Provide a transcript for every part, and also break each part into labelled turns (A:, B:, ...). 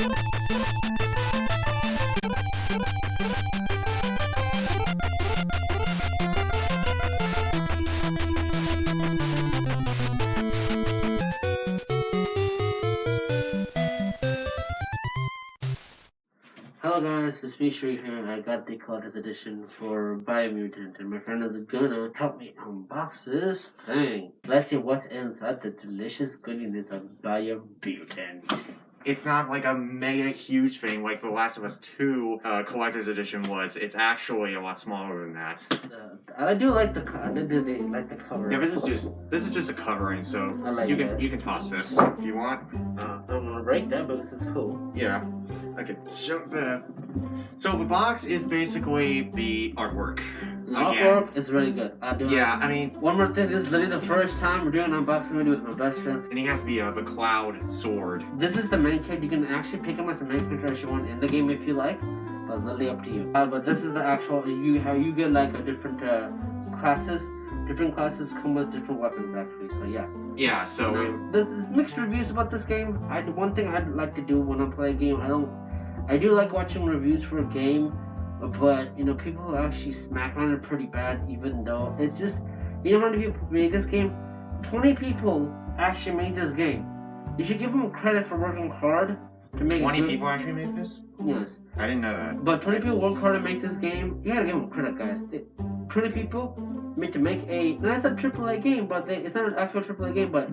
A: Hello guys, it's me Shree here. I got the collector's edition for Biomutant and my friend is gonna help me unbox this thing. Let's see what's inside the delicious goodness of Biomutant.
B: It's not like a mega huge thing like The Last of Us 2 collector's edition was. It's actually a lot smaller than that.
A: I do like the cover.
B: Yeah, this is just a covering, so
A: like
B: you can toss this if you want.
A: I'm gonna break that, but this is cool.
B: Yeah. Okay, so the box is basically the artwork.
A: The artwork is really good.
B: I mean,
A: one more thing, this is literally the first time we're doing an unboxing video with my best friends.
B: And he has to be the Cloud Sword.
A: This is the main character. You can actually pick him as the main character as you want in the game if you like, but it's literally up to you. But this is the actual, how you get like a different classes. Different classes come with different weapons actually, so yeah.
B: Yeah, so...
A: There's mixed reviews about this game. One thing I'd like to do when I play a game, I do like watching reviews for a game, but, you know, people actually smack on it pretty bad, even though it's just, you know how many people made this game? 20 people actually made this game. You should give them credit for working hard to make
B: 20 people actually made this?
A: Yes.
B: I didn't know that.
A: But 20 people worked hard to make this game. You gotta give them credit, guys. 20 people made to make that's a AAA game, but it's not an actual AAA game, but...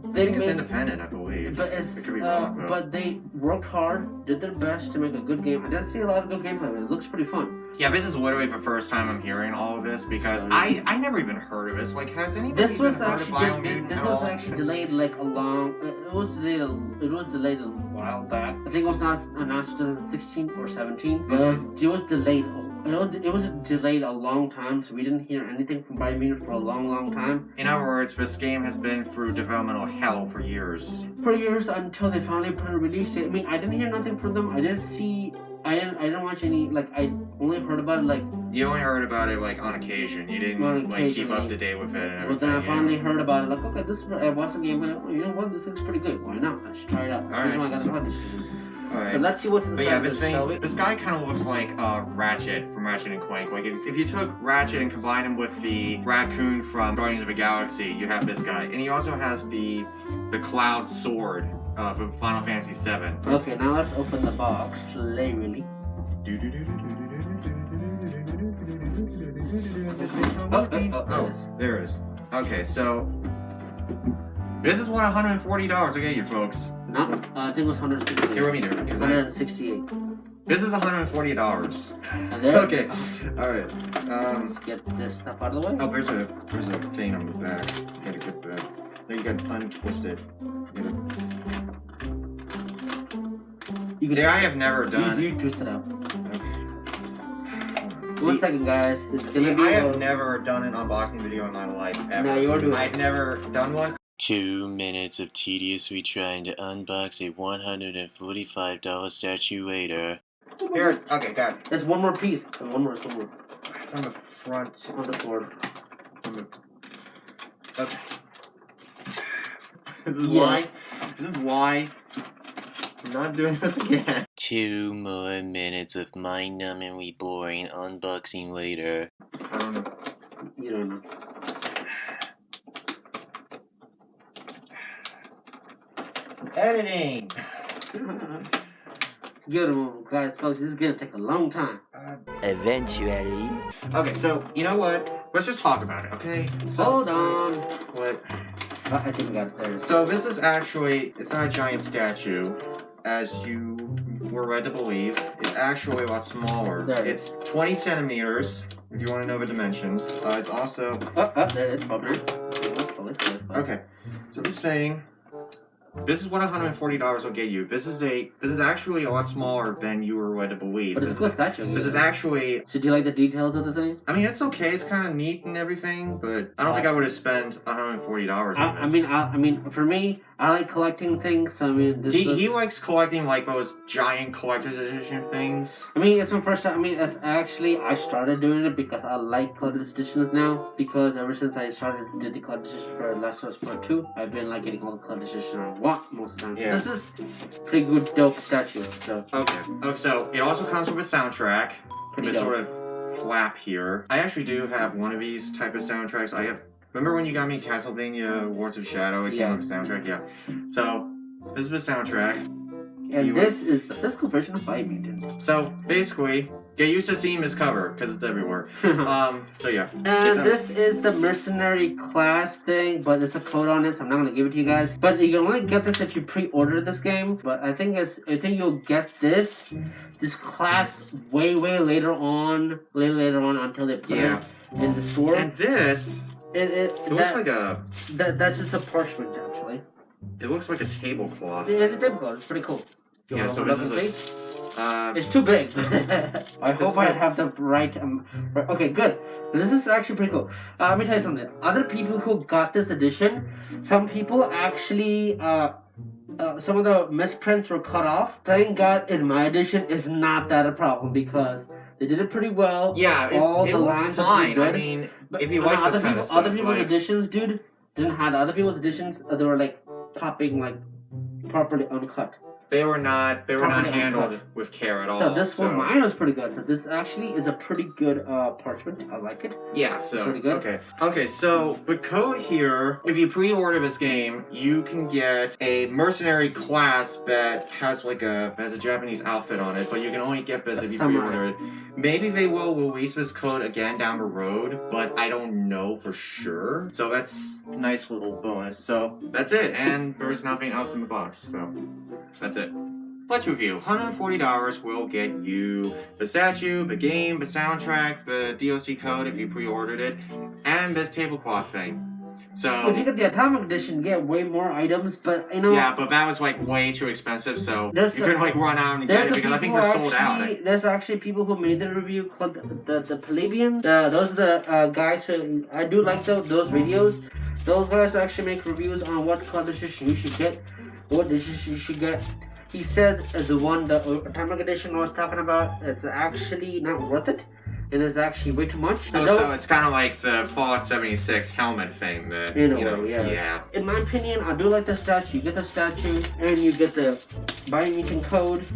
B: I think it's independent, I believe.
A: But
B: it could be wrong,
A: but they worked hard, did their best to make a good game. I didn't see a lot of good gameplay, but it looks pretty fun.
B: Yeah, this is literally the first time I'm hearing all of this, because I never even heard of this. Like, has anybody
A: This was
B: actually
A: actually delayed like a long... It was delayed a while back. I think it was not announced in 2016 or 17.
B: Mm-hmm.
A: It was delayed. It was delayed a long time, so we didn't hear anything from Biomutant for a long time.
B: In other words, this game has been through developmental hell for years.
A: For years until they finally put a release date. I mean, I didn't hear nothing from them. I didn't watch any, like, I only heard about it, like...
B: You only heard about it, like, on occasion. You didn't, like, keep up to date with it and everything.
A: But then I finally heard about it, like, okay, I watched the game, like, oh, you know what, this looks pretty good. Why not? I should try it out. Alright. I got to this.
B: Alright.
A: But let's see what's inside
B: this guy kind of looks like Ratchet from Ratchet and Clank. Like, if you took Ratchet and combined him with the raccoon from Guardians of the Galaxy, you have this guy. And he also has the Cloud Sword from Final Fantasy VII.
A: Okay, now let's open the box slowly.
B: There it is. Okay, so this is what $140 will get you, folks.
A: No, I think it was 168.
B: Here, let me do it.
A: 168.
B: This is $140. Okay, alright.
A: Let's get this stuff out of the way.
B: Oh, there's a thing on the back. You gotta get that. Then you gotta untwist it. See, I have never done...
A: You twist it out.
B: Okay.
A: 1 second, guys.
B: I have never done an unboxing video in my life, ever.
A: No, you are doing it.
B: I've never done one.
C: 2 minutes of tediously trying to unbox a $145 statue later.
B: Here, okay, got it.
A: There's one more piece. One more.
B: It's on the front.
A: On the sword.
B: Okay. This is why I'm not doing this again.
C: 2 more minutes of mind-numbingly boring unboxing later.
B: I don't know.
A: You don't know.
B: Editing!
A: Good one, guys, folks. This is gonna take a long time.
C: Eventually.
B: Okay, so, you know what? Let's just talk about it, okay? So,
A: hold on.
B: What?
A: I think we got it there.
B: So, this is actually, it's not a giant statue, as you were led to believe. It's actually a lot smaller.
A: There.
B: It's 20 centimeters, if you want to know the dimensions. It's also...
A: there it is, probably.
B: Okay, so this thing... This is what $140 will get you. This is actually a lot smaller than you were led to believe.
A: But it's a cool statue.
B: This is actually...
A: So do you like the details of the thing?
B: I mean, it's okay. It's kind of neat and everything, but I don't think I would have spent $140 on this.
A: I mean, for me, I like collecting things. I mean,
B: He likes collecting like those giant collector's edition things.
A: I mean, it's my first time. I mean, it's actually I started doing it because I like collector's editions now. Because ever since I started did the collector's edition for Last of Us Part 2, I've been like getting all the collector's edition I want most of the time.
B: Yeah.
A: This is pretty good, dope statue. So
B: Okay. Oh, so it also comes with a soundtrack.
A: pretty
B: This
A: dope.
B: sort of flap here. I actually do have one of these type of soundtracks. I have. Remember when you got me Castlevania Wards of Shadow? It came with a soundtrack. Yeah. So this is the soundtrack.
A: And this is the physical version of Biomutant.
B: So basically, get used to seeing this cover because it's everywhere. So yeah.
A: And this is the mercenary class thing, but it's a code on it, so I'm not gonna give it to you guys. But you can only get this if you pre-order this game. But I think you'll get this class way later on until they put it in the store.
B: And this, it looks like
A: that's just a parchment actually.
B: It looks like a tablecloth.
A: It's a tablecloth. It's pretty cool.
B: Yeah. So this is
A: it's too big. I hope I have the right. Okay, good. This is actually pretty cool. Let me tell you something. Other people who got this edition, some people actually, some of the misprints were cut off. Thank God, in my edition, it's not that a problem because they did it pretty well.
B: Yeah,
A: all
B: it
A: the
B: looks
A: lines are
B: fine.
A: good.
B: I mean,
A: But
B: if you like this kind of stuff,
A: other people's editions, dude, didn't have other people's editions. They were like popping like properly uncut.
B: They were not handled
A: uncut.
B: with care at all.
A: So this one, mine was pretty good. So this actually is a pretty good parchment. I like it.
B: Yeah, so
A: It's pretty good.
B: Okay, so the code here, if you pre-order this game, you can get a mercenary class that has a Japanese outfit on it, but you can only get this if you pre-order it. Maybe they will release this code again down the road, but I don't know for sure. So that's a nice little bonus. So that's it, and there's nothing else in the box, so that's it. Let's review. $140 will get you the statue, the game, the soundtrack, the DLC code if you pre-ordered it, and this tablecloth thing. So
A: if you get the Atomic Edition, you get way more items, but you know.
B: Yeah, but that was like way too expensive, so you couldn't like run out and get it because I think they're sold out.
A: There's actually people who made the review called the Plebeian. Those are the guys who I do like those videos. Those guys actually make reviews on what color edition you should get, what edition you should get. He said the one, the Atomic Edition I was talking about, it's actually not worth it. It is actually way too much.
B: So it's kind of like the Fallout 76 helmet thing that, yeah.
A: In my opinion, I do like the statue. You get the statue, and you get the Biomutant code,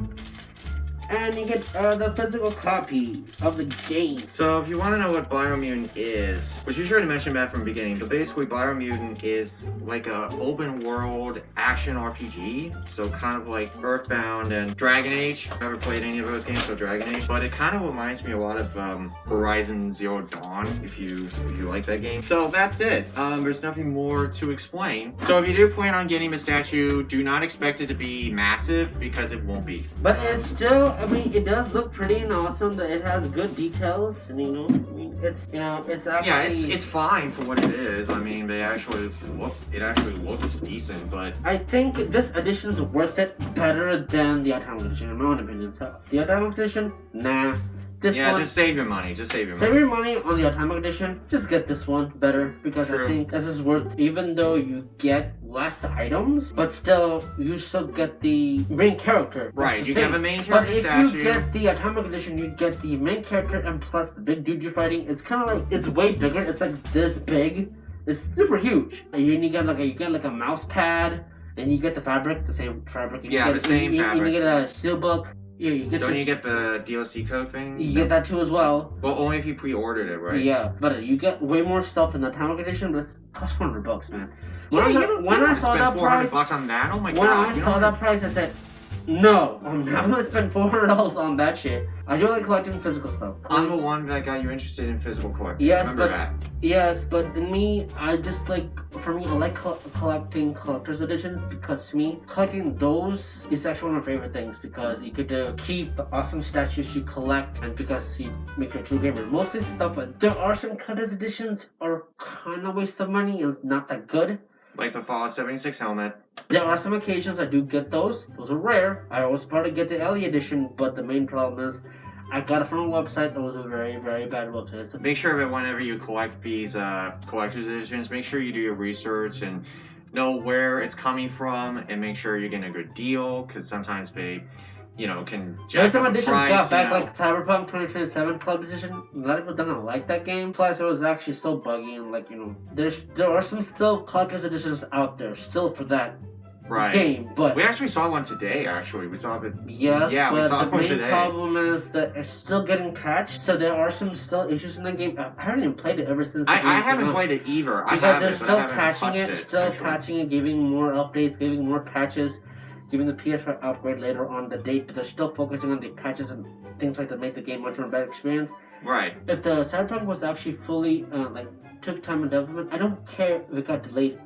A: and you get the physical copy of the game.
B: So if you want to know what Biomutant is, which you should have mentioned that from the beginning, but basically Biomutant is like a open world action RPG. So kind of like Earthbound and Dragon Age. I've never played any of those games, so Dragon Age. But it kind of reminds me a lot of Horizon Zero Dawn, if you like that game. So that's it. There's nothing more to explain. So if you do plan on getting the statue, do not expect it to be massive because it won't be.
A: But it's still, I mean, it does look pretty and awesome. That it has good details, and it's actually
B: it's fine for what it is. I mean, it actually looks decent, but
A: I think this edition is worth it better than the Atomic Edition, in my own opinion. So the Atomic Edition, nah. This one,
B: just save your money.
A: Save your money on the Atomic Edition. Just get this one better because
B: True.
A: I think this is worth. Even though you get less items, but still you still get the main character.
B: Right, you get the main character statue.
A: But if you get the Atomic Edition, you get the main character and plus the big dude you're fighting. It's kind of like it's way bigger. It's like this big. It's super huge. And you get like a mouse pad, and you get the fabric, the same fabric.
B: The same fabric.
A: You get a steelbook. Yeah, you get.
B: Don't you get the DLC code thing?
A: You get that too as well.
B: Well, only if you pre-ordered it, right?
A: Yeah, but you get way more stuff in the Atomic Edition, but it costs $400, man.
B: When I saw that price, $400 on that. Oh my god!
A: When I saw that price, I said, "No, I'm not gonna spend $400 on that shit." I do like collecting physical stuff.
B: I'm the one that got you interested in physical collecting.
A: Yes,
B: Remember that.
A: Yes, but in me, I just like, for me, I like collecting collector's editions because to me, collecting those is actually one of my favorite things because you get to keep the awesome statues you collect and because you make you a true gamer. Most of this stuff, there are some collector's editions are kind of waste of money and it's not that good.
B: Like the Fallout 76 helmet.
A: There are some occasions I do get those. Those are rare. I always probably get the Ellie edition, but the main problem is I got it from a website that was a very, very bad website. So
B: make sure that whenever you collect these collector's editions, make sure you do your research and know where it's coming from and make sure you're getting a good deal, because sometimes they, can
A: There's
B: jack
A: some
B: up the
A: editions
B: price.
A: got back, like Cyberpunk 2027 Club Edition. A lot of people don't like that game. Plus, it was actually so buggy and there are some still collector's editions out there still for that game. But
B: we actually saw one today. Actually, we saw it.
A: yes,
B: yeah,
A: but
B: we saw
A: the
B: one
A: main
B: today.
A: problem is that it's still getting patched. So there are some still issues in the game. I haven't even played it ever since.
B: I haven't played it either.
A: Because they're still patching it, giving more updates, giving more patches, giving the PS4 upgrade later on the date. But they're still focusing on the patches and things like that make the game much more better experience.
B: Right.
A: If the Cyberpunk was actually fully took time in development, I don't care if it got delayed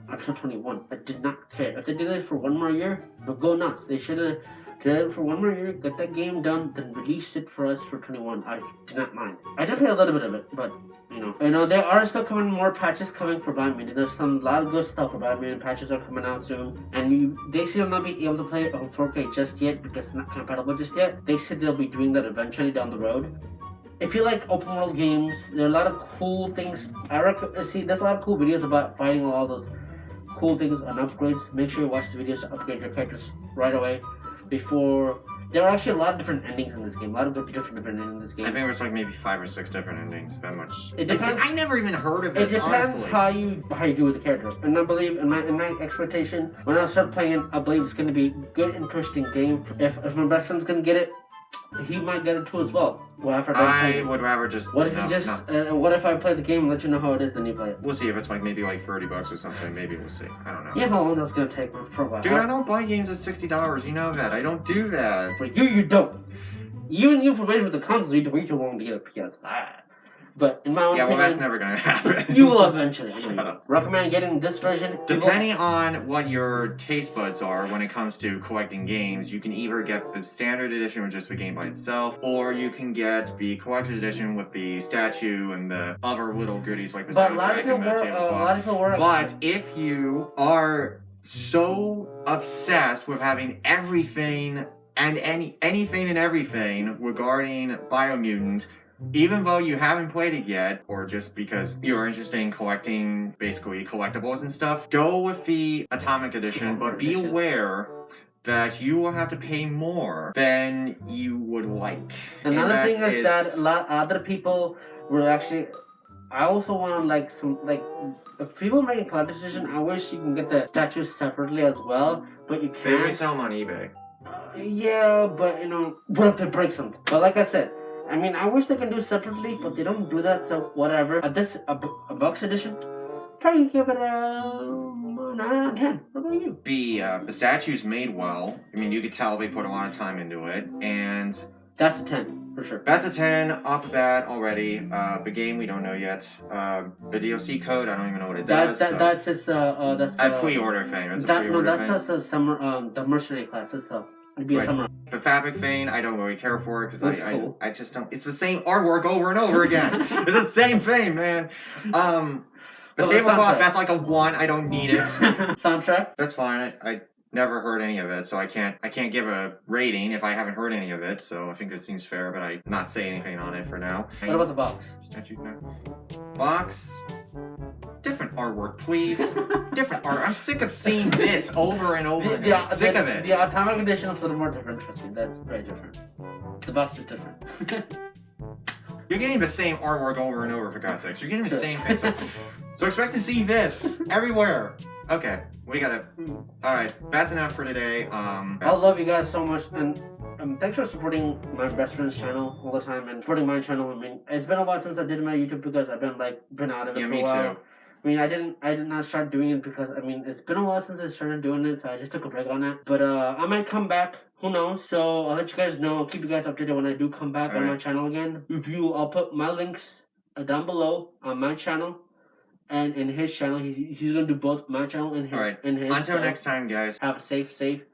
A: until 21. I did not care. If they did it for one more year, they'll go nuts. They should have did it for one more year, get that game done, then release it for us for 21. I do not mind. I did play a little bit of it, but there are still coming more patches coming for Biomutant. There's a lot of good stuff for Biomutant. Patches are coming out soon, and they still not be able to play it on 4K just yet because it's not compatible just yet. They said they'll be doing that eventually down the road. If you like open world games, there are a lot of cool things. There's a lot of cool videos about fighting all those cool things and upgrades. Make sure you watch the videos to upgrade your characters right away. There are actually a lot of different endings in this game. A lot of different endings in this game.
B: I think there's like maybe 5 or 6 different endings. That much.
A: It depends.
B: I never even heard of it.
A: It depends
B: honestly.
A: how you do with the character. And I believe in my expectation, when I start playing it, I believe it's going to be a good, interesting game. If my best friend's going to get it, he might get it too as well.
B: I would rather just.
A: What if I play the game and let you know how it is and you play it?
B: We'll see if it's like maybe like $30 or something. Maybe we'll see. I don't know.
A: You know how long that's gonna take for a while.
B: Dude, I don't buy games at $60. You know that. I don't do that.
A: For you don't. You and the information with the consoles, you wait too long to get a PS5. But in my own opinion,
B: that's never gonna happen.
A: You will eventually.
B: Shut up.
A: Recommend getting this version.
B: Depending on what your taste buds are when it comes to collecting games, you can either get the standard edition with just the game by itself, or you can get the collector's edition with the statue and the other little goodies like the soundtrack and the tablecloth. But if you are so obsessed with having everything and anything and everything regarding Biomutant, even though you haven't played it yet, or just because you're interested in collecting basically collectibles and stuff, go with the Atomic Edition, but be aware that you will have to pay more than you would like.
A: Another thing is that a lot of other people were actually. I also want if people make a collector's edition, I wish you can get the statues separately as well, but you can't.
B: They resell them on eBay.
A: Yeah, but what if they break something? But like I said, I wish they can do separately, but they don't do that, so whatever. A box edition, probably give it a 9 out of 10. What about you?
B: The statue's made well. You could tell they put a lot of time into it, and
A: that's a 10 for sure.
B: That's a 10 off the bat already. The game we don't know yet. The DLC code, I don't even know what it does.
A: That's its that's
B: a pre-order thing. That's a pre-order
A: thing. That's a summer the mercenary class. It'd be a summer.
B: The Fabric Thing, I don't really care for it because
A: cool.
B: I just don't. It's the same artwork over and over again. It's the same thing, man. The tablecloth, that's like a 1. I don't need it.
A: Soundtrack?
B: That's fine. I never heard any of it, so I can't give a rating if I haven't heard any of it. So I think it seems fair, but I not say anything on it for now.
A: What about the box?
B: Box. Different artwork, please. Different art. I'm sick of seeing this over and over again. I'm sick of it.
A: The Atomic Edition is a little more different, trust me. That's very different. The box is different.
B: You're getting the same artwork over and over, for God's sakes. You're getting the same thing. So expect to see this everywhere. Okay, we gotta. Alright, that's enough for today.
A: I love you guys so much, and thanks for supporting my best friend's channel all the time and supporting my channel. It's been a while since I did my YouTube because I've been out of it for a while.
B: Too.
A: I did not start doing it because it's been a while since I started doing it, so I just took a break on that. But I might come back. Who knows? So I'll let you guys know. I'll keep you guys updated when I do come back on my channel again. I'll put my links down below on my channel and in his channel. He's gonna do both my channel and his.
B: Alright.
A: His.
B: Until next time, guys.
A: Have a safe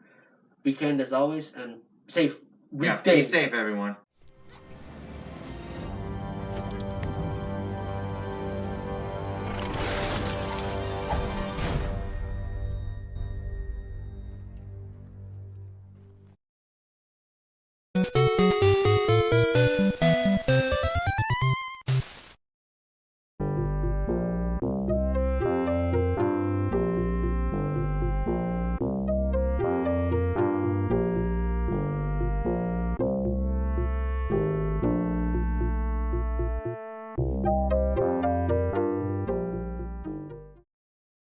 A: weekend as always, and safe weekday.
B: Yeah, be safe, everyone.